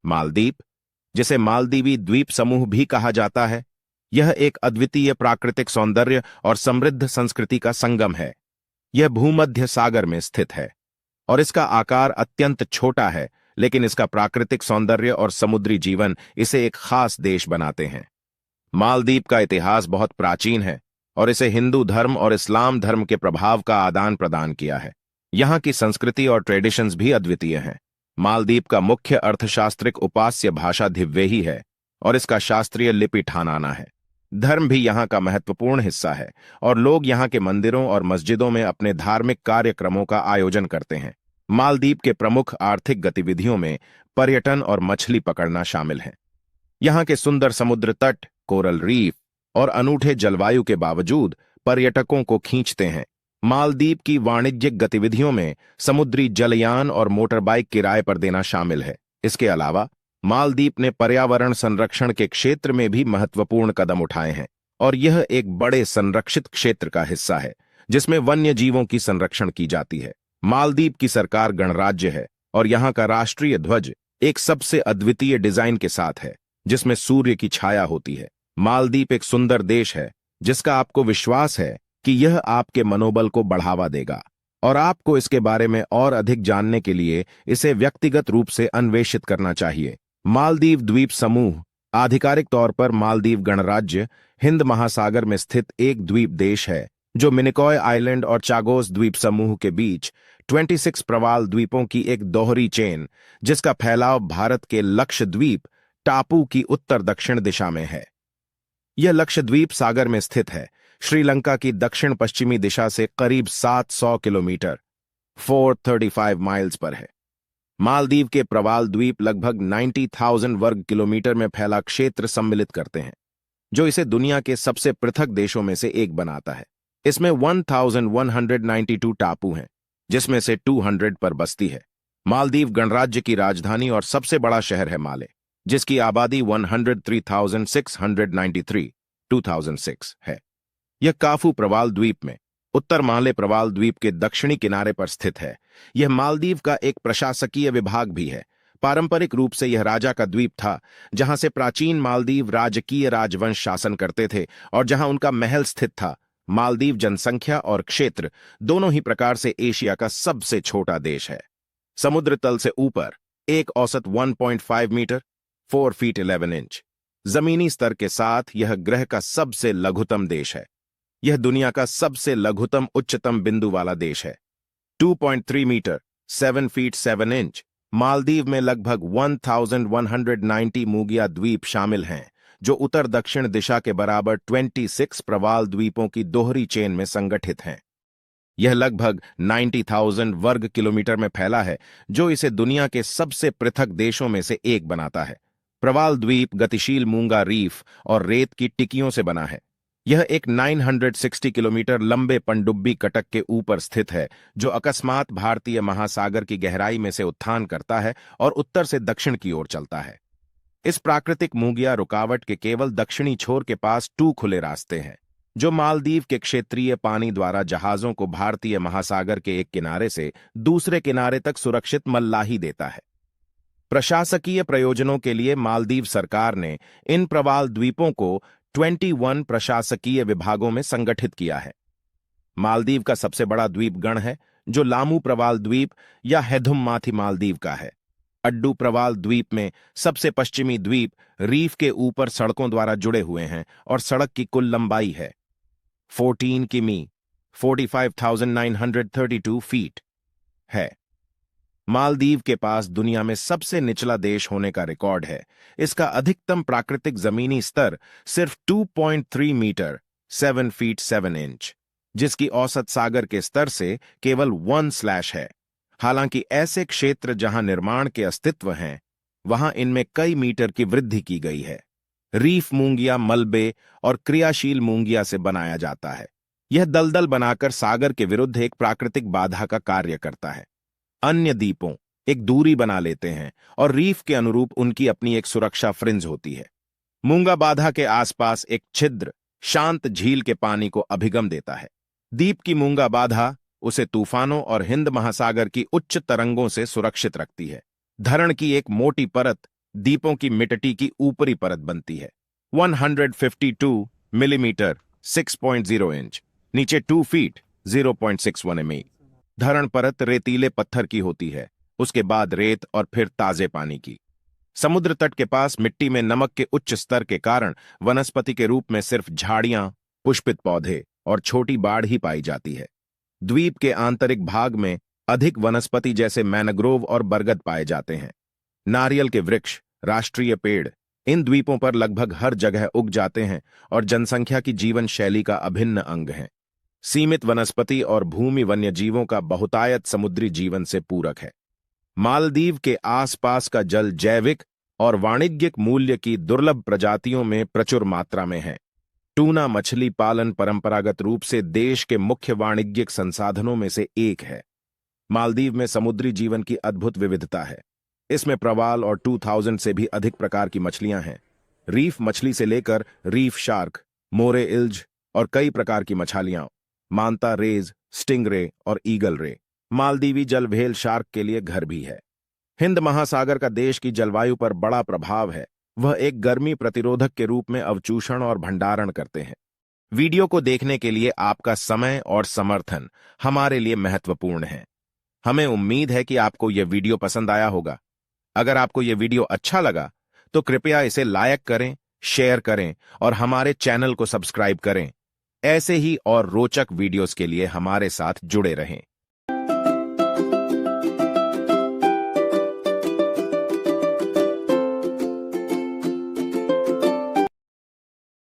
मालदीव, जिसे मालदीवी द्वीप समूह भी कहा जाता है, यह एक अद्वितीय प्राकृतिक सौंदर्य और समृद्ध संस्कृति का संगम है। यह भूमध्य सागर में स्थित है और इसका आकार अत्यंत छोटा है, लेकिन इसका प्राकृतिक सौंदर्य और समुद्री जीवन इसे एक खास देश बनाते हैं। मालदीव का इतिहास बहुत प्राचीन है और इसे हिंदू धर्म और इस्लाम धर्म के प्रभाव का आदान प्रदान किया है। यहाँ की संस्कृति और ट्रेडिशंस भी अद्वितीय हैं। मालदीव का मुख्य अर्थशास्त्रिक उपास्य भाषा धिवेही है और इसका शास्त्रीय लिपि ठानाना है। धर्म भी यहाँ का महत्वपूर्ण हिस्सा है और लोग यहाँ के मंदिरों और मस्जिदों में अपने धार्मिक कार्यक्रमों का आयोजन करते हैं। मालदीव के प्रमुख आर्थिक गतिविधियों में पर्यटन और मछली पकड़ना शामिल है। यहाँ के सुंदर समुद्र तट, कोरल रीफ और अनूठे जलवायु के बावजूद पर्यटकों को खींचते हैं। मालदीव की वाणिज्यिक गतिविधियों में समुद्री जलयान और मोटरबाइक किराए पर देना शामिल है। इसके अलावा मालदीव ने पर्यावरण संरक्षण के क्षेत्र में भी महत्वपूर्ण कदम उठाए हैं और यह एक बड़े संरक्षित क्षेत्र का हिस्सा है जिसमें वन्य जीवों की संरक्षण की जाती है। मालदीव की सरकार गणराज्य है और यहाँ का राष्ट्रीय ध्वज एक सबसे अद्वितीय डिजाइन के साथ है जिसमें सूर्य की छाया होती है। मालदीव एक सुंदर देश है जिसका आपको विश्वास है कि यह आपके मनोबल को बढ़ावा देगा और आपको इसके बारे में और अधिक जानने के लिए इसे व्यक्तिगत रूप से अन्वेषित करना चाहिए। मालदीव द्वीप समूह आधिकारिक तौर पर मालदीव गणराज्य हिंद महासागर में स्थित एक द्वीप देश है जो मिनिकॉय आइलैंड और चागोस द्वीप समूह के बीच 26 प्रवाल द्वीपों की एक दोहरी चेन, जिसका फैलाव भारत के लक्षद्वीप टापू की उत्तर दक्षिण दिशा में है। यह लक्षद्वीप सागर में स्थित है, श्रीलंका की दक्षिण पश्चिमी दिशा से करीब 700 किलोमीटर 435 माइल्स पर है। मालदीव के प्रवाल द्वीप लगभग 90,000 वर्ग किलोमीटर में फैला क्षेत्र सम्मिलित करते हैं, जो इसे दुनिया के सबसे पृथक देशों में से एक बनाता है। इसमें 1192 टापू हैं, जिसमें से 200 पर बस्ती है। मालदीव गणराज्य की राजधानी और सबसे बड़ा शहर है माले, जिसकी आबादी 103,693 2006 है। यह काफू प्रवाल द्वीप में उत्तर माले प्रवाल द्वीप के दक्षिणी किनारे पर स्थित है। यह मालदीव का एक प्रशासकीय विभाग भी है। पारंपरिक रूप से यह राजा का द्वीप था, जहां से प्राचीन मालदीव राजकीय राजवंश शासन करते थे और जहां उनका महल स्थित था। मालदीव जनसंख्या और क्षेत्र दोनों ही प्रकार से एशिया का सबसे छोटा देश है। समुद्र तल से ऊपर एक औसत 1.5 मीटर 4 फीट 11 इंच जमीनी स्तर के साथ यह ग्रह का सबसे लघुतम देश है। यह दुनिया का सबसे लघुतम उच्चतम बिंदु वाला देश है। 2.3 मीटर 7 फीट 7 इंच मालदीव में लगभग 1190 मूगिया द्वीप शामिल हैं, जो उत्तर दक्षिण दिशा के बराबर 26 प्रवाल द्वीपों की दोहरी चेन में संगठित हैं। यह लगभग 90,000 वर्ग किलोमीटर में फैला है, जो इसे दुनिया के सबसे पृथक देशों में से एक बनाता है। प्रवाल द्वीप गतिशील मूंगा रीफ और रेत की टिकियों से बना है। यह एक 960 किलोमीटर लंबे पनडुब्बी कटक के ऊपर स्थित है, जो अकस्मात भारतीय महासागर की गहराई में से उत्थान करता है और उत्तर से दक्षिण की ओर चलता है। इस प्राकृतिक मूगिया रुकावट के केवल दक्षिणी छोर के पास 2 खुले रास्ते हैं, जो मालदीव के क्षेत्रीय पानी द्वारा जहाजों को भारतीय महासागर के एक किनारे से दूसरे किनारे तक सुरक्षित मल्लाही देता है। प्रशासकीय प्रयोजनों के लिए मालदीव सरकार ने इन प्रवाल द्वीपों को 21 प्रशासकीय विभागों में संगठित किया है। मालदीव का सबसे बड़ा द्वीप गण है, जो लामू प्रवाल द्वीप या हेदुम-माथी मालदीव का है। अड्डू प्रवाल द्वीप में सबसे पश्चिमी द्वीप रीफ के ऊपर सड़कों द्वारा जुड़े हुए हैं और सड़क की कुल लंबाई है 14 किमी 45,932 फीट है। मालदीव के पास दुनिया में सबसे निचला देश होने का रिकॉर्ड है। इसका अधिकतम प्राकृतिक जमीनी स्तर सिर्फ 2.3 मीटर 7 फीट 7 इंच, जिसकी औसत सागर के स्तर से केवल 1 है। हालांकि ऐसे क्षेत्र जहां निर्माण के अस्तित्व हैं, वहां इनमें कई मीटर की वृद्धि की गई है। रीफ मूंगिया मलबे और क्रियाशील मूंगिया से बनाया जाता है। यह दलदल बनाकर सागर के विरुद्ध एक प्राकृतिक बाधा का कार्य करता है। अन्य द्वीपों एक दूरी बना लेते हैं और रीफ के अनुरूप उनकी अपनी एक सुरक्षा फ्रिंज होती है। मूंगा बाधा के आसपास एक छिद्र शांत झील के पानी को अभिगम देता है। द्वीप की मूंगा बाधा उसे तूफानों और हिंद महासागर की उच्च तरंगों से सुरक्षित रखती है। धरण की एक मोटी परत द्वीपों की मिट्टी की ऊपरी परत बनती है। 152 मिलीमीटर 6.0 इंच, नीचे 2 फीट 0.61 एमई। धरण परत रेतीले पत्थर की होती है, उसके बाद रेत और फिर ताजे पानी की। समुद्र तट के पास मिट्टी में नमक के उच्च स्तर के कारण वनस्पति के रूप में सिर्फ झाड़ियां, पुष्पित पौधे और छोटी बाढ़ ही पाई जाती है। द्वीप के आंतरिक भाग में अधिक वनस्पति जैसे मैनग्रोव और बरगद पाए जाते हैं। नारियल के वृक्ष, राष्ट्रीय पेड़, इन द्वीपों पर लगभग हर जगह उग जाते हैं और जनसंख्या की जीवन शैली का अभिन्न अंग हैं। सीमित वनस्पति और भूमि वन्यजीवों का बहुतायत समुद्री जीवन से पूरक है। मालदीव के आसपास का जल जैविक और वाणिज्यिक मूल्य की दुर्लभ प्रजातियों में प्रचुर मात्रा में है। टूना मछली पालन परंपरागत रूप से देश के मुख्य वाणिज्यिक संसाधनों में से एक है। मालदीव में समुद्री जीवन की अद्भुत विविधता है। इसमें प्रवाल और 2000 से भी अधिक प्रकार की मछलियां हैं। रीफ मछली से लेकर रीफ शार्क, मोरे इल्ज और कई प्रकार की मछलियां, मांता रेज, स्टिंगरे और ईगल रे। मालदीवी जल व्हेल शार्क के लिए घर भी है। हिंद महासागर का देश की जलवायु पर बड़ा प्रभाव है। वह एक गर्मी प्रतिरोधक के रूप में अवचूषण और भंडारण करते हैं। वीडियो को देखने के लिए आपका समय और समर्थन हमारे लिए महत्वपूर्ण है। हमें उम्मीद है कि आपको यह वीडियो पसंद आया होगा। अगर आपको यह वीडियो अच्छा लगा तो कृपया इसे लाइक करें, शेयर करें और हमारे चैनल को सब्सक्राइब करें। ऐसे ही और रोचक वीडियोस के लिए हमारे साथ जुड़े रहें।